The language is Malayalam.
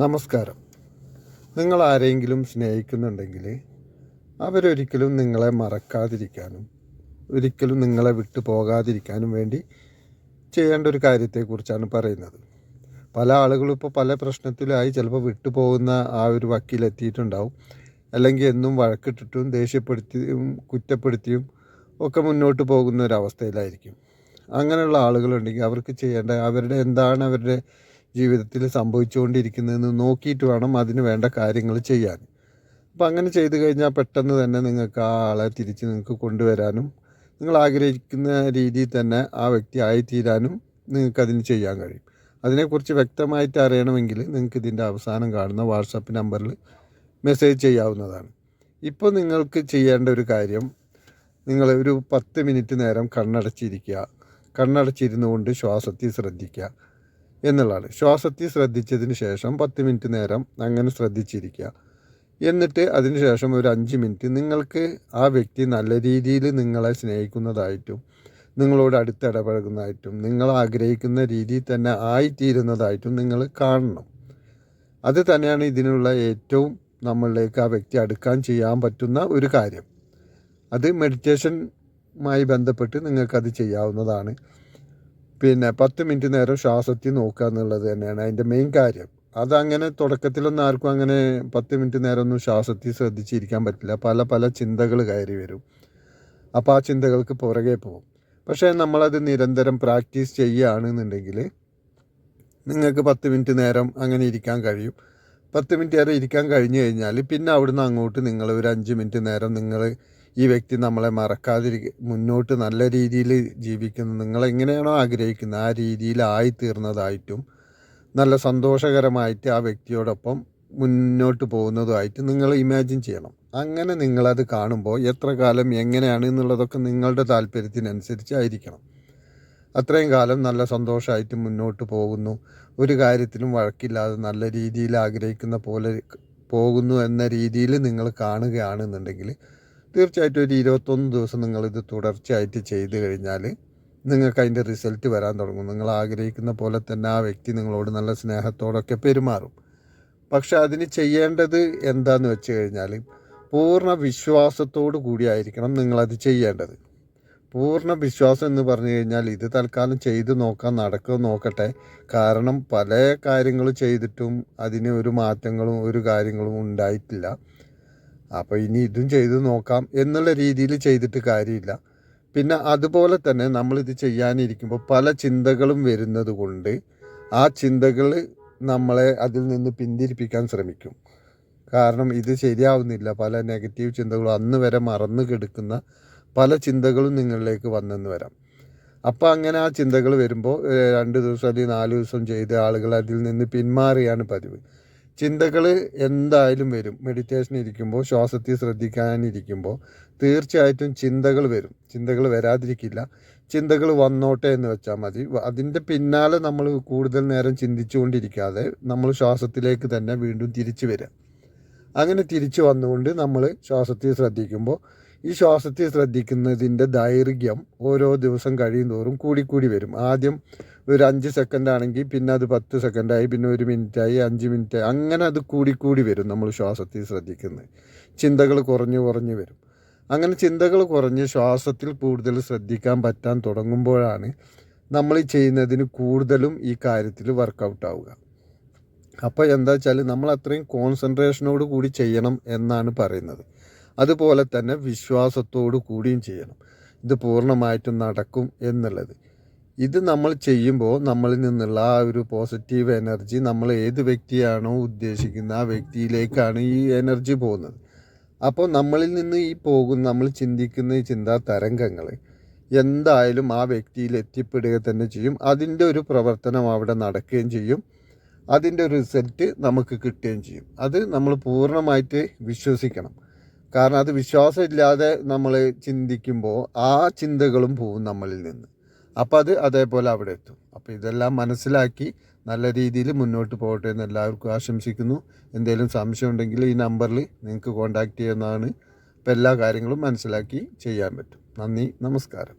നമസ്കാരം. നിങ്ങൾ ആരെങ്കിലും സ്നേഹിക്കുന്നുണ്ടെങ്കിൽ അവരൊരിക്കലും നിങ്ങളെ മറക്കാതിരിക്കാനും ഒരിക്കലും നിങ്ങളെ വിട്ടു പോകാതിരിക്കാനും വേണ്ടി ചെയ്യേണ്ട ഒരു കാര്യത്തെക്കുറിച്ചാണ് പറയുന്നത്. പല ആളുകളും ഇപ്പോൾ പല പ്രശ്നത്തിലായി ചിലപ്പോൾ വിട്ടുപോകുന്ന ആ ഒരു വക്കിലെത്തിയിട്ടുണ്ടാവും. അല്ലെങ്കിൽ എന്നും വഴക്കിട്ടിട്ടും ദേഷ്യപ്പെടുത്തിയും കുറ്റപ്പെടുത്തിയും ഒക്കെ മുന്നോട്ട് പോകുന്ന ഒരവസ്ഥയിലായിരിക്കും. അങ്ങനെയുള്ള ആളുകളുണ്ടെങ്കിൽ അവർക്ക് ചെയ്യേണ്ട അവരുടെ ജീവിതത്തിൽ സംഭവിച്ചുകൊണ്ടിരിക്കുന്നതെന്ന് നോക്കിയിട്ട് വേണം അതിന് വേണ്ട കാര്യങ്ങൾ ചെയ്യാൻ. അപ്പോൾ അങ്ങനെ ചെയ്തു കഴിഞ്ഞാൽ പെട്ടെന്ന് തന്നെ നിങ്ങൾക്ക് ആ ആളെ തിരിച്ച് നിങ്ങൾക്ക് കൊണ്ടുവരാനും നിങ്ങൾ ആഗ്രഹിക്കുന്ന രീതിയിൽ തന്നെ ആ വ്യക്തി ആയിത്തീരാനും നിങ്ങൾക്കതിന് ചെയ്യാൻ കഴിയും. അതിനെക്കുറിച്ച് വ്യക്തമായിട്ട് അറിയണമെങ്കിൽ നിങ്ങൾക്ക് ഇതിൻ്റെ അവസാനം കാണുന്ന വാട്സപ്പ് നമ്പറിൽ മെസ്സേജ് ചെയ്യാവുന്നതാണ്. ഇപ്പോൾ നിങ്ങൾക്ക് ചെയ്യേണ്ട ഒരു കാര്യം, നിങ്ങൾ ഒരു 10 മിനിറ്റ് നേരം കണ്ണടച്ചിരുന്നു കൊണ്ട് ശ്വാസത്തിൽ ശ്രദ്ധിക്കുക എന്നുള്ളതാണ്. ശ്വാസത്തിൽ ശ്രദ്ധിച്ചതിന് ശേഷം 10 മിനിറ്റ് നേരം അങ്ങനെ ശ്രദ്ധിച്ചിരിക്കുക. എന്നിട്ട് അതിന് ശേഷം ഒരു 5 മിനിറ്റ് നിങ്ങൾക്ക് ആ വ്യക്തി നല്ല രീതിയിൽ നിങ്ങളെ സ്നേഹിക്കുന്നതായിട്ടും നിങ്ങളോട് അടുത്തിടപഴകുന്നതായിട്ടും നിങ്ങൾ ആഗ്രഹിക്കുന്ന രീതിയിൽ തന്നെ ആയിത്തീരുന്നതായിട്ടും നിങ്ങൾ കാണണം. അത് തന്നെയാണ് ഇതിനുള്ള ഏറ്റവും നമ്മളിലേക്ക് ആ വ്യക്തി അടുക്കാൻ ചെയ്യാൻ പറ്റുന്ന ഒരു കാര്യം. അത് മെഡിറ്റേഷനുമായി ബന്ധപ്പെട്ട് നിങ്ങൾക്കത് ചെയ്യാവുന്നതാണ്. പിന്നെ 10 മിനിറ്റ് നേരം ശ്വാസത്തിൽ നോക്കുക എന്നുള്ളത് തന്നെയാണ് അതിൻ്റെ മെയിൻ കാര്യം. അതങ്ങനെ തുടക്കത്തിലൊന്നും ആർക്കും അങ്ങനെ 10 മിനിറ്റ് നേരമൊന്നും ശ്വാസത്തിൽ ശ്രദ്ധിച്ചിരിക്കാൻ പറ്റില്ല. പല ചിന്തകൾ കയറി വരും. അപ്പോൾ ആ ചിന്തകൾക്ക് പുറകെ പോകും. പക്ഷേ നമ്മളത് നിരന്തരം പ്രാക്ടീസ് ചെയ്യുകയാണെന്നുണ്ടെങ്കിൽ നിങ്ങൾക്ക് 10 മിനിറ്റ് നേരം അങ്ങനെ ഇരിക്കാൻ കഴിയും. 10 മിനിറ്റ് നേരം ഇരിക്കാൻ കഴിഞ്ഞ് കഴിഞ്ഞാൽ പിന്നെ അവിടുന്ന് അങ്ങോട്ട് നിങ്ങൾ ഒരു 5 മിനിറ്റ് നേരം നിങ്ങൾ ഈ വ്യക്തി നമ്മളെ മുന്നോട്ട് നല്ല രീതിയിൽ ജീവിക്കുന്നത് നിങ്ങളെങ്ങനെയാണോ ആഗ്രഹിക്കുന്നത് ആ രീതിയിലായിത്തീർന്നതായിട്ടും നല്ല സന്തോഷകരമായിട്ട് ആ വ്യക്തിയോടൊപ്പം മുന്നോട്ട് പോകുന്നതുമായിട്ട് നിങ്ങൾ ഇമാജിൻ ചെയ്യണം. അങ്ങനെ നിങ്ങളത് കാണുമ്പോൾ എത്ര കാലം എങ്ങനെയാണ് എന്നുള്ളതൊക്കെ നിങ്ങളുടെ താല്പര്യത്തിനനുസരിച്ചായിരിക്കണം. അത്രയും കാലം നല്ല സന്തോഷമായിട്ട് മുന്നോട്ട് പോകുന്നു, ഒരു കാര്യത്തിലും വഴക്കില്ലാതെ നല്ല രീതിയിൽ ആഗ്രഹിക്കുന്ന പോലെ പോകുന്നു എന്ന രീതിയിൽ നിങ്ങൾ കാണുകയാണെന്നുണ്ടെങ്കിൽ തീർച്ചയായിട്ടും ഒരു 21 ദിവസം നിങ്ങളിത് തുടർച്ചയായിട്ട് ചെയ്ത് കഴിഞ്ഞാൽ നിങ്ങൾക്ക് അതിൻ്റെ റിസൾട്ട് വരാൻ തുടങ്ങും. നിങ്ങൾ ആഗ്രഹിക്കുന്ന പോലെ തന്നെ ആ വ്യക്തി നിങ്ങളോട് നല്ല സ്നേഹത്തോടൊക്കെ പെരുമാറും. പക്ഷെ അതിന് ചെയ്യേണ്ടത് എന്താണെന്ന് വെച്ച് കഴിഞ്ഞാൽ പൂർണ്ണ വിശ്വാസത്തോടു കൂടിയായിരിക്കണം നിങ്ങളത് ചെയ്യേണ്ടത്. പൂർണ്ണ വിശ്വാസം എന്ന് പറഞ്ഞു കഴിഞ്ഞാൽ ഇത് തൽക്കാലം ചെയ്ത് നടക്കുമോ നോക്കട്ടെ. കാരണം പല കാര്യങ്ങൾ ചെയ്തിട്ടും അതിന് ഒരു മാറ്റങ്ങളും ഒരു കാര്യങ്ങളും ഉണ്ടായിട്ടില്ല. അപ്പോൾ ഇനി ഇതും ചെയ്ത് നോക്കാം എന്നുള്ള രീതിയിൽ ചെയ്തിട്ട് കാര്യമില്ല. പിന്നെ അതുപോലെ തന്നെ നമ്മളിത് ചെയ്യാനിരിക്കുമ്പോൾ പല ചിന്തകളും വരുന്നത് കൊണ്ട് ആ ചിന്തകൾ നമ്മളെ അതിൽ നിന്ന് പിന്തിരിപ്പിക്കാൻ ശ്രമിക്കും. കാരണം ഇത് ശരിയാവുന്നില്ല, പല നെഗറ്റീവ് ചിന്തകളും അന്ന് വരെ മറന്നു കിടക്കുന്ന പല ചിന്തകളും നിങ്ങളിലേക്ക് വന്നെന്ന് വരാം. അപ്പോൾ അങ്ങനെ ആ ചിന്തകൾ വരുമ്പോൾ 2 ദിവസം അല്ലെങ്കിൽ 4 ദിവസം ചെയ്ത ആളുകൾ അതിൽ നിന്ന് പിന്മാറിയാണ് പതിവ്. ചിന്തകൾ എന്തായാലും വരും. മെഡിറ്റേഷൻ ഇരിക്കുമ്പോൾ ശ്വാസത്തിൽ ശ്രദ്ധിക്കാനിരിക്കുമ്പോൾ തീർച്ചയായിട്ടും ചിന്തകൾ വരും. ചിന്തകൾ വരാതിരിക്കില്ല. ചിന്തകൾ വന്നോട്ടെ എന്ന് വെച്ചാൽ മതി. അതിൻ്റെ പിന്നാലെ നമ്മൾ കൂടുതൽ നേരം ചിന്തിച്ചുകൊണ്ടിരിക്കാതെ നമ്മൾ ശ്വാസത്തിലേക്ക് തന്നെ വീണ്ടും തിരിച്ചു വരിക. അങ്ങനെ തിരിച്ചു വന്നുകൊണ്ട് നമ്മൾ ശ്വാസത്തിൽ ശ്രദ്ധിക്കുമ്പോൾ ഈ ശ്വാസത്തിൽ ശ്രദ്ധിക്കുന്നതിൻ്റെ ദൈർഘ്യം ഓരോ ദിവസം കഴിയും തോറും കൂടിക്കൂടി വരും. ആദ്യം ഒരു 5 സെക്കൻഡ് ആണെങ്കിൽ പിന്നെ അത് 10 സെക്കൻഡായി, പിന്നെ 1 മിനിറ്റായി, 5 മിനിറ്റായി, അങ്ങനെ അത് കൂടിക്കൂടി വരും. നമ്മൾ ശ്വാസത്തിൽ ശ്രദ്ധിക്കുന്നത് ചിന്തകൾ കുറഞ്ഞു വരും. അങ്ങനെ ചിന്തകൾ കുറഞ്ഞ് ശ്വാസത്തിൽ കൂടുതൽ ശ്രദ്ധിക്കാൻ പറ്റാൻ തുടങ്ങുമ്പോഴാണ് നമ്മൾ ഈ ചെയ്യുന്നതിന് കൂടുതലും ഈ കാര്യത്തിൽ വർക്കൗട്ട് ആവുക. അപ്പോൾ എന്താ വെച്ചാൽ നമ്മൾ അത്രയും കോൺസെൻട്രേഷനോട് കൂടി ചെയ്യണം എന്നാണ് പറയുന്നത്. അതുപോലെ തന്നെ വിശ്വാസത്തോടു കൂടിയും ചെയ്യണം. ഇത് പൂർണ്ണമായിട്ടും നടക്കും എന്നുള്ളത്. ഇത് നമ്മൾ ചെയ്യുമ്പോൾ നമ്മളിൽ നിന്നുള്ള ആ ഒരു പോസിറ്റീവ് എനർജി നമ്മൾ ഏത് വ്യക്തിയാണോ ഉദ്ദേശിക്കുന്നത് ആ വ്യക്തിയിലേക്കാണ് ഈ എനർജി പോകുന്നത്. അപ്പോൾ നമ്മളിൽ നിന്ന് നമ്മൾ ചിന്തിക്കുന്ന ഈ ചിന്താ തരംഗങ്ങൾ എന്തായാലും ആ വ്യക്തിയിൽ എത്തിപ്പെടുക തന്നെ ചെയ്യും. അതിൻ്റെ ഒരു പ്രവർത്തനം അവിടെ നടക്കുകയും ചെയ്യും. അതിൻ്റെ റിസൾട്ട് നമുക്ക് കിട്ടുകയും ചെയ്യും. അത് നമ്മൾ പൂർണ്ണമായിട്ട് വിശ്വസിക്കണം. കാരണം അത് വിശ്വാസമില്ലാതെ നമ്മൾ ചിന്തിക്കുമ്പോൾ ആ ചിന്തകളും പോവും നമ്മളിൽ നിന്ന്. അപ്പോൾ അത് അതേപോലെ അവിടെ എത്തും. അപ്പോൾ ഇതെല്ലാം മനസ്സിലാക്കി നല്ല രീതിയിൽ മുന്നോട്ട് പോകട്ടെ എന്ന് എല്ലാവർക്കും ആശംസിക്കുന്നു. എന്തെങ്കിലും സംശയം ഉണ്ടെങ്കിൽ ഈ നമ്പറിൽ നിങ്ങൾക്ക് കോൺടാക്റ്റ് ചെയ്യുന്നതാണ്. അപ്പോൾ എല്ലാ കാര്യങ്ങളും മനസ്സിലാക്കി ചെയ്യാൻ പറ്റും. നന്ദി, നമസ്കാരം.